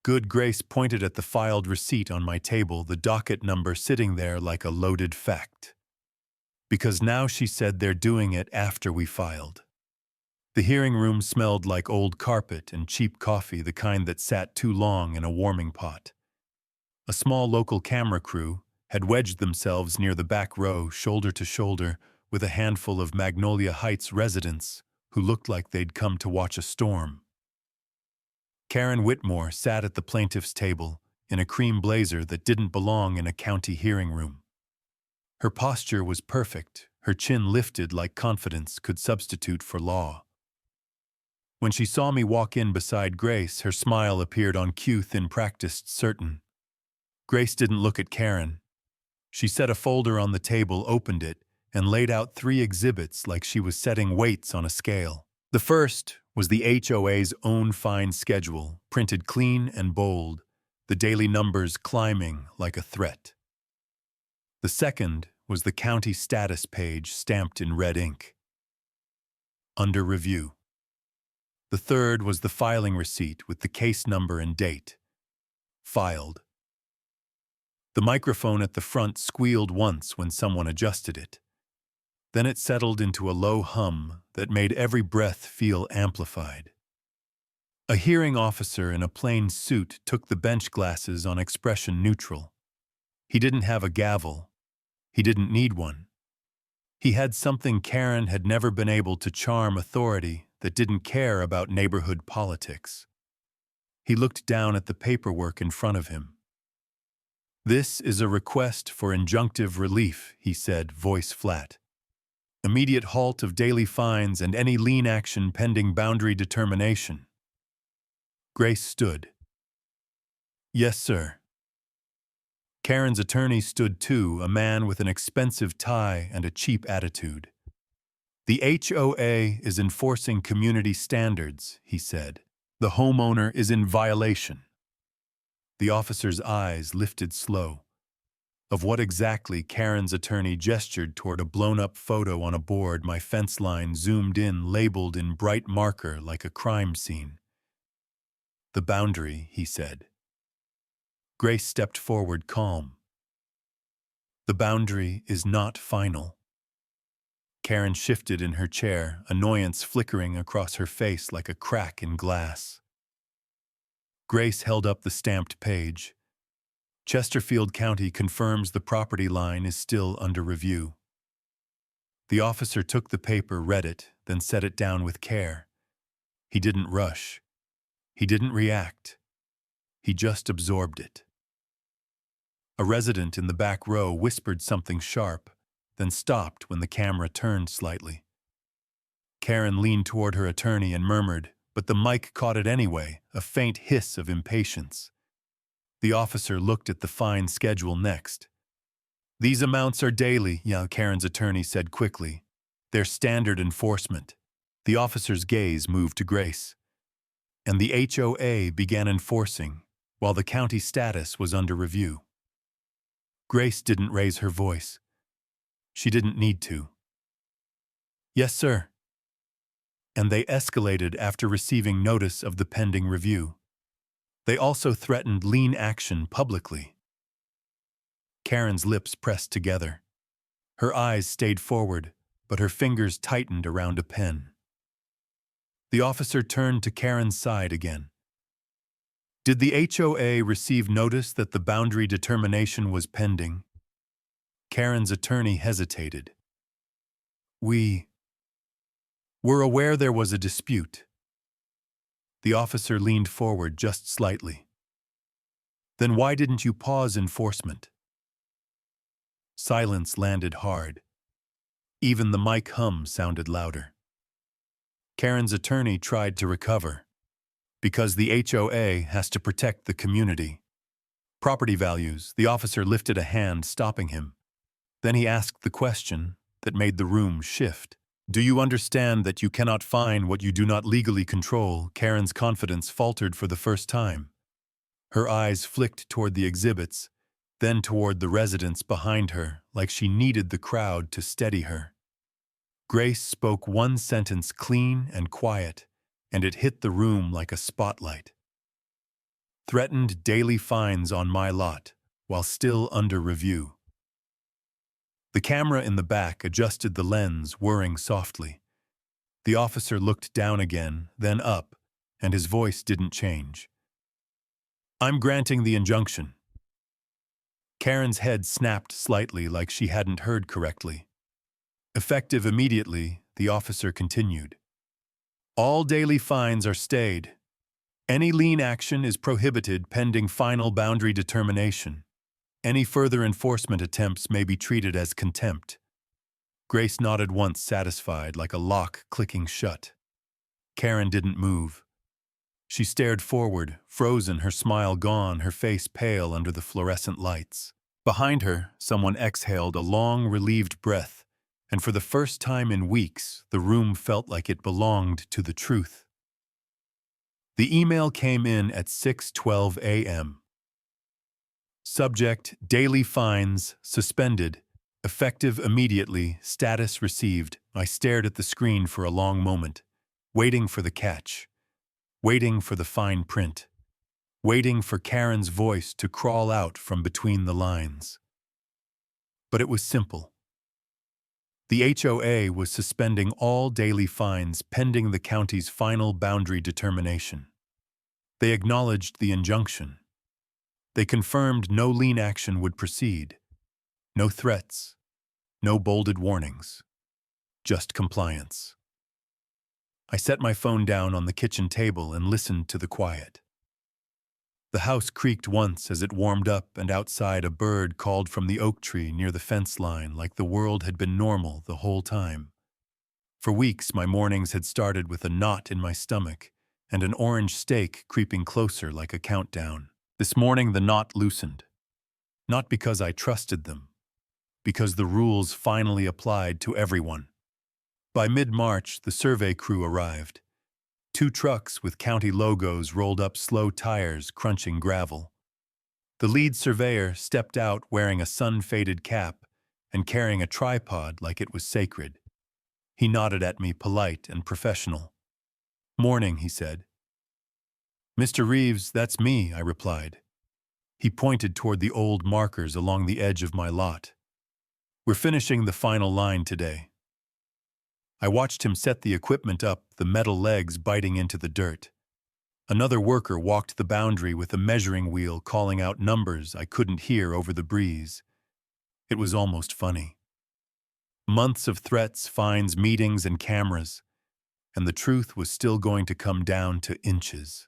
Speaker 1: Good Grace pointed at the filed receipt on my table, the docket number sitting there like a loaded fact. Because now she said they're doing it after we filed. The hearing room smelled like old carpet and cheap coffee, the kind that sat too long in a warming pot. A small local camera crew had wedged themselves near the back row, shoulder to shoulder, with a handful of Magnolia Heights residents who looked like they'd come to watch a storm. Karen Whitmore sat at the plaintiff's table in a cream blazer that didn't belong in a county hearing room. Her posture was perfect, her chin lifted like confidence could substitute for law. When she saw me walk in beside Grace, her smile appeared on cue, thin, practiced, certain. Grace didn't look at Karen. She set a folder on the table, opened it, and laid out 3 exhibits like she was setting weights on a scale. The first was the HOA's own fine schedule, printed clean and bold, the daily numbers climbing like a threat. The second was the county status page stamped in red ink. Under review. The third was the filing receipt with the case number and date. Filed. The microphone at the front squealed once when someone adjusted it. Then it settled into a low hum that made every breath feel amplified. A hearing officer in a plain suit took the bench glasses on expression neutral. He didn't have a gavel. He didn't need one. He had something Karen had never been able to charm: authority that didn't care about neighborhood politics. He looked down at the paperwork in front of him. "This is a request for injunctive relief," he said, voice flat. "Immediate halt of daily fines and any lien action pending boundary determination." Grace stood. "Yes, sir." Karen's attorney stood too, a man with an expensive tie and a cheap attitude. "The HOA is enforcing community standards," he said. "The homeowner is in violation." The officer's eyes lifted slow. Of what exactly? Karen's attorney gestured toward a blown-up photo on a board. My fence line zoomed in, labeled in bright marker like a crime scene. "The boundary," he said. Grace stepped forward, calm. "The boundary is not final." Karen shifted in her chair, annoyance flickering across her face like a crack in glass. Grace held up the stamped page. "Chesterfield County confirms the property line is still under review." The officer took the paper, read it, then set it down with care. He didn't rush. He didn't react. He just absorbed it. A resident in the back row whispered something sharp, then stopped when the camera turned slightly. Karen leaned toward her attorney and murmured, but the mic caught it anyway, a faint hiss of impatience. The officer looked at the fine schedule next. "These amounts are daily," Karen's attorney said quickly. "They're standard enforcement." The officer's gaze moved to Grace. "And the HOA began enforcing, while the county status was under review." Grace didn't raise her voice. She didn't need to. "Yes, sir." "And they escalated after receiving notice of the pending review. They also threatened lien action publicly." Karen's lips pressed together. Her eyes stayed forward, but her fingers tightened around a pen. The officer turned to Karen's side again. "Did the HOA receive notice that the boundary determination was pending?" Karen's attorney hesitated. "We were aware there was a dispute." The officer leaned forward just slightly. "Then why didn't you pause enforcement?" Silence landed hard. Even the mic hum sounded louder. Karen's attorney tried to recover. "Because the HOA has to protect the community. Property values." The officer lifted a hand, stopping him. Then he asked the question that made the room shift. "Do you understand that you cannot fine what you do not legally control?" Karen's confidence faltered for the first time. Her eyes flicked toward the exhibits, then toward the residents behind her, like she needed the crowd to steady her. Grace spoke one sentence, clean and quiet, and it hit the room like a spotlight. Threatened daily fines on my lot, while still under review. The camera in the back adjusted the lens, whirring softly. The officer looked down again, then up, and his voice didn't change. I'm granting the injunction. Karen's head snapped slightly like she hadn't heard correctly. Effective immediately, the officer continued. All daily fines are stayed. Any lien action is prohibited pending final boundary determination. Any further enforcement attempts may be treated as contempt. Grace nodded once, satisfied, like a lock clicking shut. Karen didn't move. She stared forward, frozen, her smile gone, her face pale under the fluorescent lights. Behind her, someone exhaled a long, relieved breath, and for the first time in weeks, the room felt like it belonged to the truth. The email came in at 6:12 a.m. Subject: daily fines, suspended. Effective immediately, status received. I stared at the screen for a long moment, waiting for the catch. Waiting for the fine print, waiting for Karen's voice to crawl out from between the lines. But it was simple. The HOA was suspending all daily fines pending the county's final boundary determination. They acknowledged the injunction. They confirmed no lien action would proceed. No threats, no bolded warnings, just compliance. I set my phone down on the kitchen table and listened to the quiet. The house creaked once as it warmed up, and outside a bird called from the oak tree near the fence line like the world had been normal the whole time. For weeks, my mornings had started with a knot in my stomach and an orange steak creeping closer like a countdown. This morning the knot loosened. Not because I trusted them, because the rules finally applied to everyone. By mid-March, the survey crew arrived. 2 trucks with county logos rolled up slow tires, crunching gravel. The lead surveyor stepped out wearing a sun-faded cap and carrying a tripod like it was sacred. He nodded at me, polite and professional. "Morning," he said. "Mr. Reeves, that's me," I replied. He pointed toward the old markers along the edge of my lot. "We're finishing the final line today." I watched him set the equipment up, the metal legs biting into the dirt. Another worker walked the boundary with a measuring wheel, calling out numbers I couldn't hear over the breeze. It was almost funny. Months of threats, fines, meetings, and cameras, and the truth was still going to come down to inches.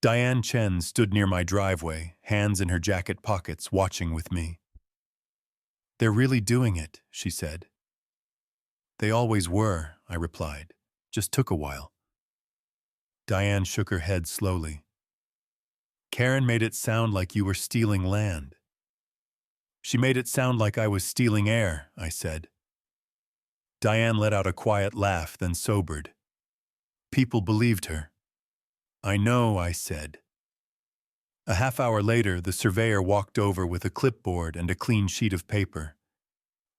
Speaker 1: Diane Chen stood near my driveway, hands in her jacket pockets, watching with me. "They're really doing it," she said. "They always were," I replied. "Just took a while." Diane shook her head slowly. "Karen made it sound like you were stealing land." "She made it sound like I was stealing air," I said. Diane let out a quiet laugh, then sobered. People believed her. "I know," I said. A half-hour later, the surveyor walked over with a clipboard and a clean sheet of paper.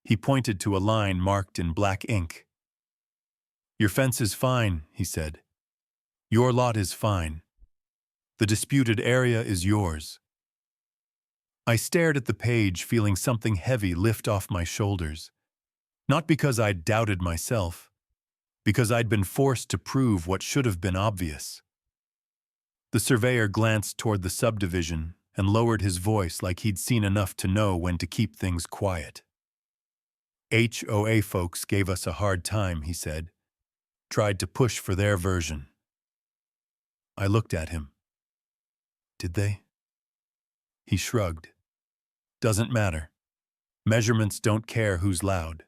Speaker 1: He pointed to a line marked in black ink. "Your fence is fine," he said. "Your lot is fine. The disputed area is yours." I stared at the page, feeling something heavy lift off my shoulders. Not because I'd doubted myself, because I'd been forced to prove what should have been obvious. The surveyor glanced toward the subdivision and lowered his voice like he'd seen enough to know when to keep things quiet. "HOA folks gave us a hard time," he said. "Tried to push for their version." I looked at him. "Did they?" He shrugged. "Doesn't matter. Measurements don't care who's loud."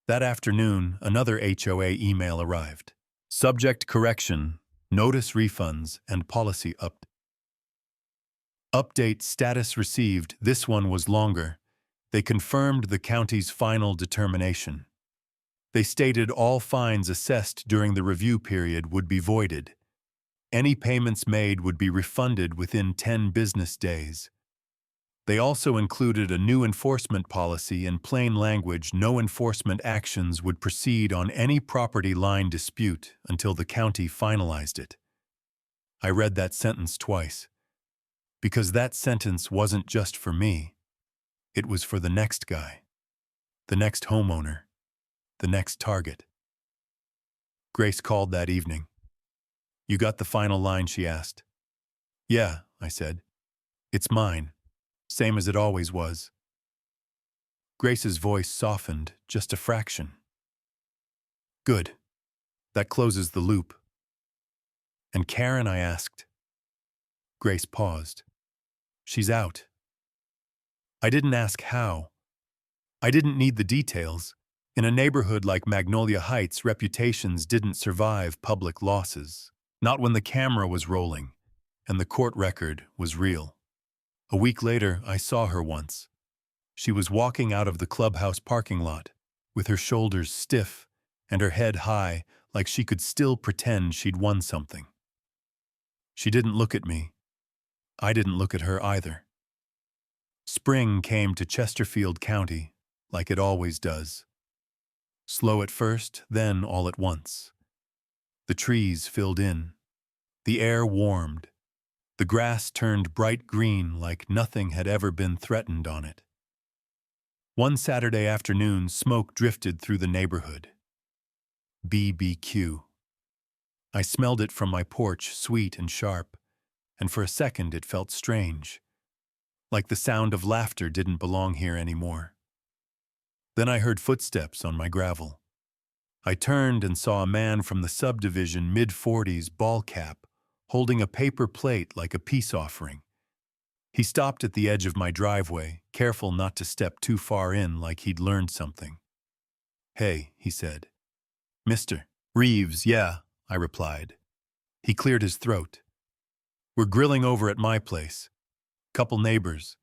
Speaker 1: That afternoon, another HOA email arrived. Subject correction, notice refunds, and policy update. Update status received. This one was longer. They confirmed the county's final determination. They stated all fines assessed during the review period would be voided. Any payments made would be refunded within 10 business days. They also included a new enforcement policy in plain language: no enforcement actions would proceed on any property line dispute until the county finalized it. I read that sentence twice, because that sentence wasn't just for me. It was for the next guy, the next homeowner, the next target. Grace called that evening. "You got the final line?" she asked. "Yeah," I said. "It's mine, same as it always was." Grace's voice softened just a fraction. "Good. That closes the loop." "And Karen?" I asked. Grace paused. "She's out." I didn't ask how. I didn't need the details. In a neighborhood like Magnolia Heights, reputations didn't survive public losses. Not when the camera was rolling, and the court record was real. A week later, I saw her once. She was walking out of the clubhouse parking lot, with her shoulders stiff and her head high, like she could still pretend she'd won something. She didn't look at me. I didn't look at her either. Spring came to Chesterfield County, like it always does. Slow at first, then all at once. The trees filled in. The air warmed. The grass turned bright green like nothing had ever been threatened on it. One Saturday afternoon, smoke drifted through the neighborhood. BBQ. I smelled it from my porch, sweet and sharp, and for a second it felt strange, like the sound of laughter didn't belong here anymore. Then I heard footsteps on my gravel. I turned and saw a man from the subdivision, mid-40s, ball cap, holding a paper plate like a peace offering. He stopped at the edge of my driveway, careful not to step too far in, like he'd learned something. "Hey," he said. "Mr. Reeves, yeah," I replied. He cleared his throat. "We're grilling over at my place. Couple neighbors.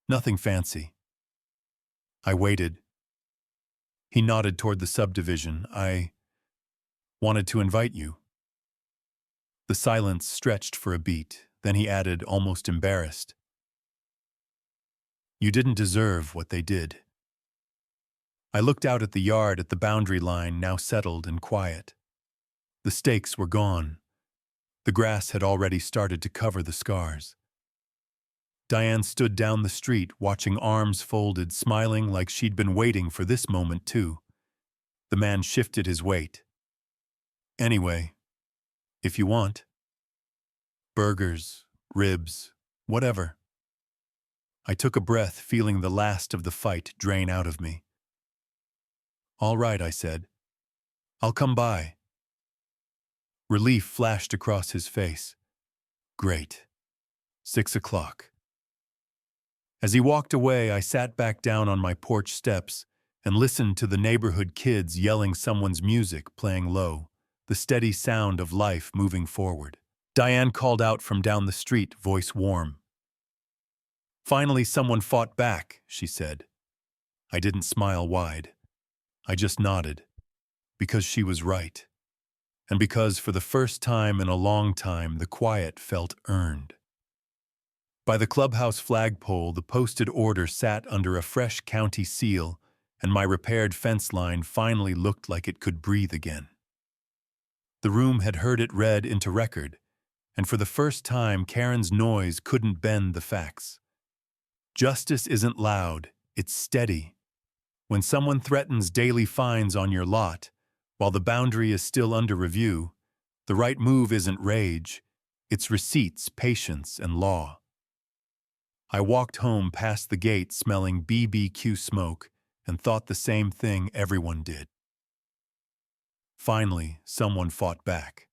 Speaker 1: Nothing fancy." I waited. He nodded toward the subdivision. "I wanted to invite you." The silence stretched for a beat. Then he added, almost embarrassed, "You didn't deserve what they did." I looked out at the yard, at the boundary line, now settled and quiet. The stakes were gone. The grass had already started to cover the scars. Diane stood down the street, watching, arms folded, smiling like she'd been waiting for this moment too. The man shifted his weight. "Anyway, if you want. Burgers, ribs, whatever." I took a breath, feeling the last of the fight drain out of me. "All right," I said. "I'll come by." Relief flashed across his face. Great. 6 o'clock. As he walked away, I sat back down on my porch steps and listened to the neighborhood kids yelling someone's music playing low, the steady sound of life moving forward. Diane called out from down the street, voice warm. "Finally someone fought back," she said. I didn't smile wide. I just nodded, because she was right, and because for the first time in a long time the quiet felt earned. By the clubhouse flagpole, the posted order sat under a fresh county seal, and my repaired fence line finally looked like it could breathe again. The room had heard it read into record, and for the first time Karen's noise couldn't bend the facts. Justice isn't loud, it's steady. When someone threatens daily fines on your lot, while the boundary is still under review, the right move isn't rage, it's receipts, patience, and law. I walked home past the gate smelling BBQ smoke and thought the same thing everyone did. Finally, someone fought back.